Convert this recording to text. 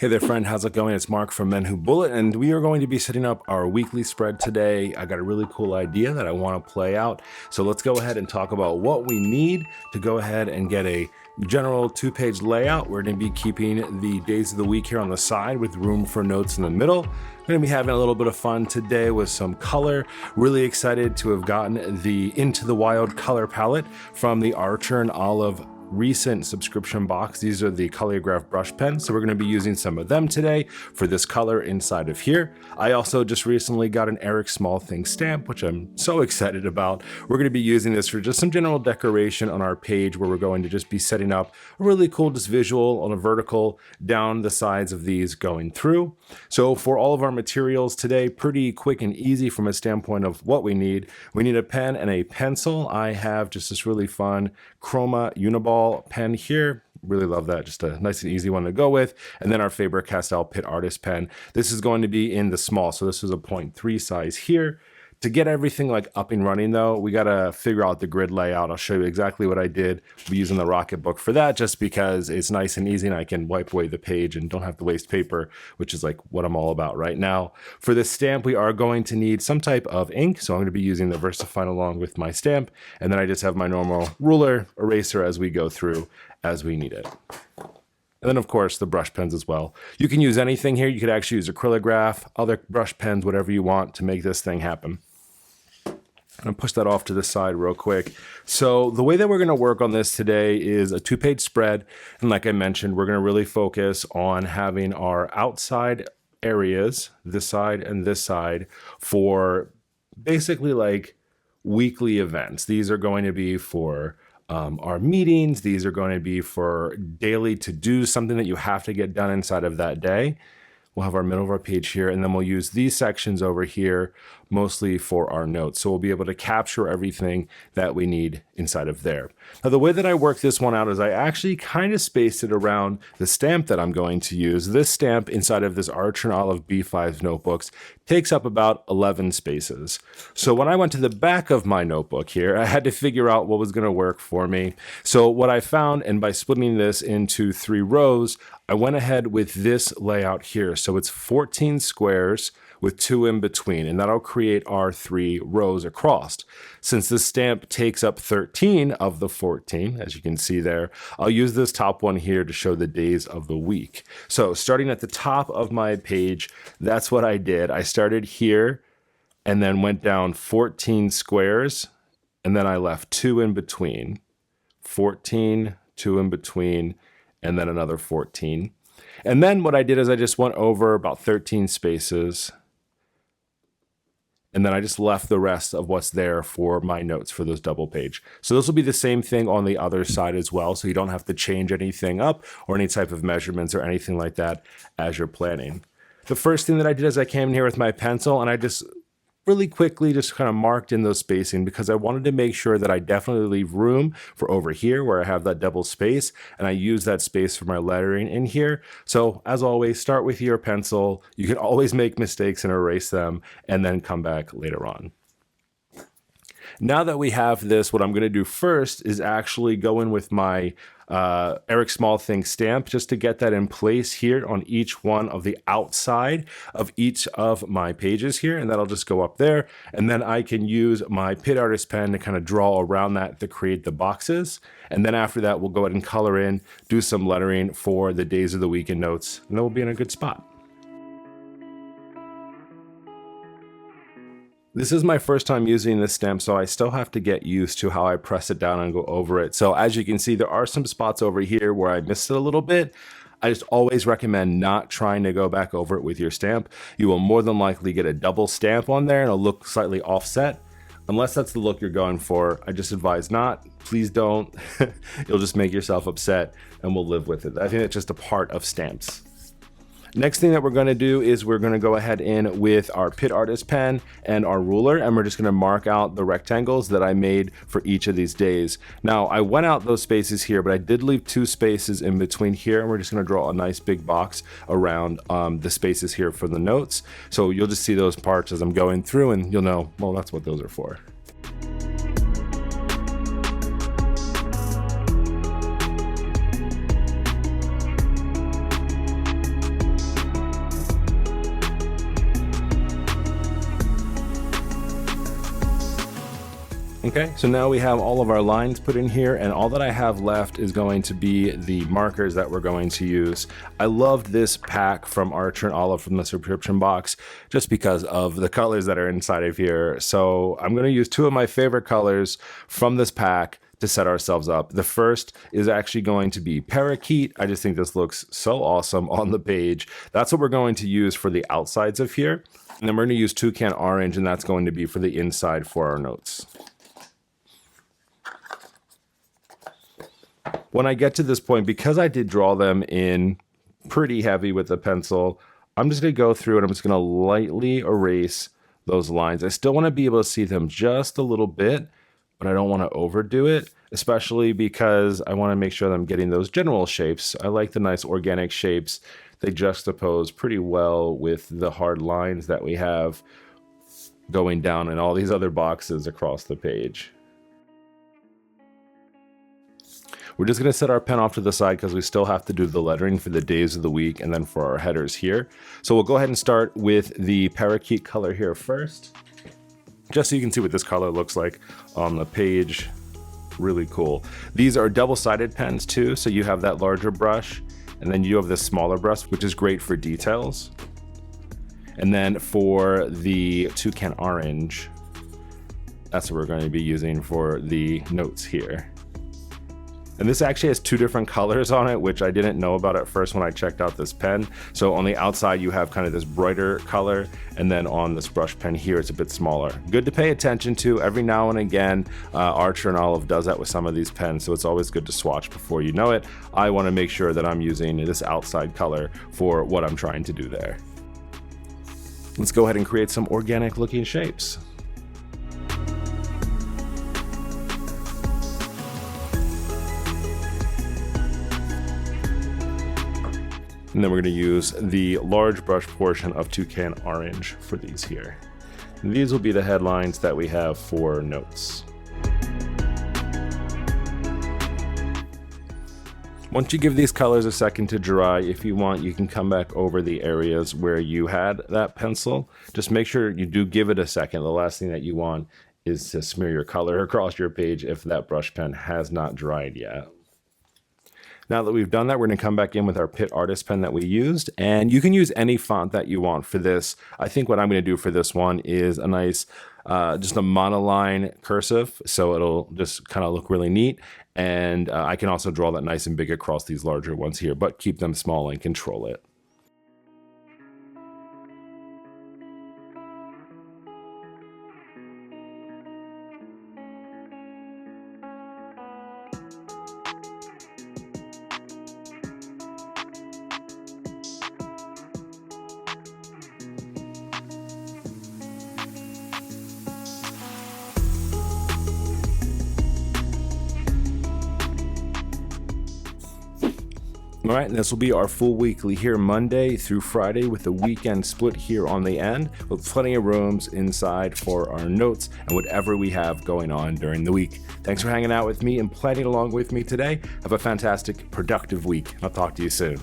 Hey there friend, how's it going? It's Mark from Men Who Bullet, and we are going to be setting up our weekly spread today. I got a really cool idea that I want to play out. So let's go ahead and talk about what we need to go ahead and get a general 2-page layout. We're going to be keeping the days of the week here on the side with room for notes in the middle. We're going to be having a little bit of fun today with some color. Really excited to have gotten the Into the Wild color palette from the Archer and Olive recent subscription box. These are the Calliograph brush pens, so we're going to be using some of them today for this color inside of here. I also just recently got an Eric Small Thing stamp, which I'm so excited about. We're going to be using this for just some general decoration on our page, where we're going to just be setting up a really cool just visual on a vertical down the sides of these going through. So for all of our materials today, pretty quick and easy from a standpoint of what we need. We need a pen and a pencil. I have just this really fun Chroma Uniball pen here. Really love that. Just a nice and easy one to go with. And then our Faber-castell Pitt Artist pen. This is going to be in the small, so this is a 0.3 size here. To get everything like up and running though, we got to figure out the grid layout. I'll show you exactly what I did. We'll be using the Rocketbook for that, just because it's nice and easy and I can wipe away the page and don't have to waste paper, which is like what I'm all about right now. For this stamp, we are going to need some type of ink. So I'm going to be using the VersaFine along with my stamp. And then I just have my normal ruler eraser as we go through as we need it. And then of course the brush pens as well. You can use anything here. You could actually use Acrylograph, other brush pens, whatever you want to make this thing happen. I'm going to push that off to the side real quick. So the way that we're going to work on this today is a 2-page spread. And like I mentioned, we're going to really focus on having our outside areas, this side and this side, for basically like weekly events. These are going to be for our meetings. These are going to be for daily to-do, something that you have to get done inside of that day. We'll have our middle of our page here, and then we'll use these sections over here mostly for our notes. So we'll be able to capture everything that we need inside of there. Now, the way that I work this one out is I actually kind of spaced it around the stamp that I'm going to use. This stamp inside of this Archer and Olive B5 notebooks takes up about 11 spaces. So when I went to the back of my notebook here, I had to figure out what was going to work for me. So what I found, and by splitting this into 3 rows, I went ahead with this layout here. So it's 14 squares with 2 in between, and that'll create our 3 rows across. Since this stamp takes up 13 of the 14, as you can see there, I'll use this top one here to show the days of the week. So starting at the top of my page, that's what I did. I started here and then went down 14 squares, and then I left 2 in between. 14, 2 in between, and then another 14. And then what I did is I just went over about 13 spaces, and then I just left the rest of what's there for my notes for those double page. So this will be the same thing on the other side as well, so you don't have to change anything up or any type of measurements or anything like that as you're planning. The first thing that I did is I came in here with my pencil and I just really quickly just kind of marked in those spacing, because I wanted to make sure that I definitely leave room for over here where I have that double space, and I use that space for my lettering in here. So as always, start with your pencil. You can always make mistakes and erase them and then come back later on. Now that we have this, what I'm going to do first is actually go in with my Eric Small Thing stamp, just to get that in place here on each one of the outside of each of my pages here, and that'll just go up there. And then I can use my Pitt Artist pen to kind of draw around that to create the boxes. And then after that, we'll go ahead and color in, do some lettering for the days of the week and notes, and then we'll be in a good spot. This is my first time using this stamp, so I still have to get used to how I press it down and go over it. So as you can see, there are some spots over here where I missed it a little bit. I just always recommend not trying to go back over it with your stamp. You will more than likely get a double stamp on there and it'll look slightly offset. Unless that's the look you're going for, I just advise not. Please don't. You'll just make yourself upset, and we'll live with it. I think it's just a part of stamps. Next thing that we're going to do is we're going to go ahead in with our Pitt Artist pen and our ruler, and we're just going to mark out the rectangles that I made for each of these days. Now, I went out those spaces here, but I did leave 2 spaces in between here, and we're just going to draw a nice big box around the spaces here for the notes. So you'll just see those parts as I'm going through, and you'll know, well, that's what those are for. Okay, so now we have all of our lines put in here, and all that I have left is going to be the markers that we're going to use. I loved this pack from Archer and Olive from the subscription box just because of the colors that are inside of here. So I'm going to use two of my favorite colors from this pack to set ourselves up. The first is actually going to be Parakeet. I just think this looks so awesome on the page. That's what we're going to use for the outsides of here. And then we're going to use Toucan Orange, and that's going to be for the inside for our notes. When I get to this point, because I did draw them in pretty heavy with the pencil, I'm just going to go through and I'm just going to lightly erase those lines. I still want to be able to see them just a little bit, but I don't want to overdo it, especially because I want to make sure that I'm getting those general shapes. I like the nice organic shapes. They juxtapose pretty well with the hard lines that we have going down in all these other boxes across the page. We're just going to set our pen off to the side because we still have to do the lettering for the days of the week and then for our headers here. So we'll go ahead and start with the Parakeet color here first, just so you can see what this color looks like on the page. Really cool. These are double-sided pens too, so you have that larger brush and then you have this smaller brush, which is great for details. And then for the Toucan Orange, that's what we're going to be using for the notes here. And this actually has two different colors on it, which I didn't know about at first when I checked out this pen. So on the outside, you have kind of this brighter color, and then on this brush pen here, it's a bit smaller. Good to pay attention to every now and again. Archer and Olive does that with some of these pens, so it's always good to swatch before you know it. I want to make sure that I'm using this outside color for what I'm trying to do there. Let's go ahead and create some organic looking shapes. And then we're going to use the large brush portion of Toucan Orange for these here. And these will be the headlines that we have for notes. Once you give these colors a second to dry, if you want, you can come back over the areas where you had that pencil. Just make sure you do give it a second. The last thing that you want is to smear your color across your page if that brush pen has not dried yet. Now that we've done that, we're going to come back in with our Pitt Artist pen that we used, and you can use any font that you want for this. I think what I'm going to do for this one is a nice, just a monoline cursive, so it'll just kind of look really neat, and I can also draw that nice and big across these larger ones here, but keep them small and control it. All right, and this will be our full weekly here Monday through Friday with the weekend split here on the end with plenty of rooms inside for our notes and whatever we have going on during the week. Thanks for hanging out with me and playing along with me today. Have a fantastic, productive week. I'll talk to you soon.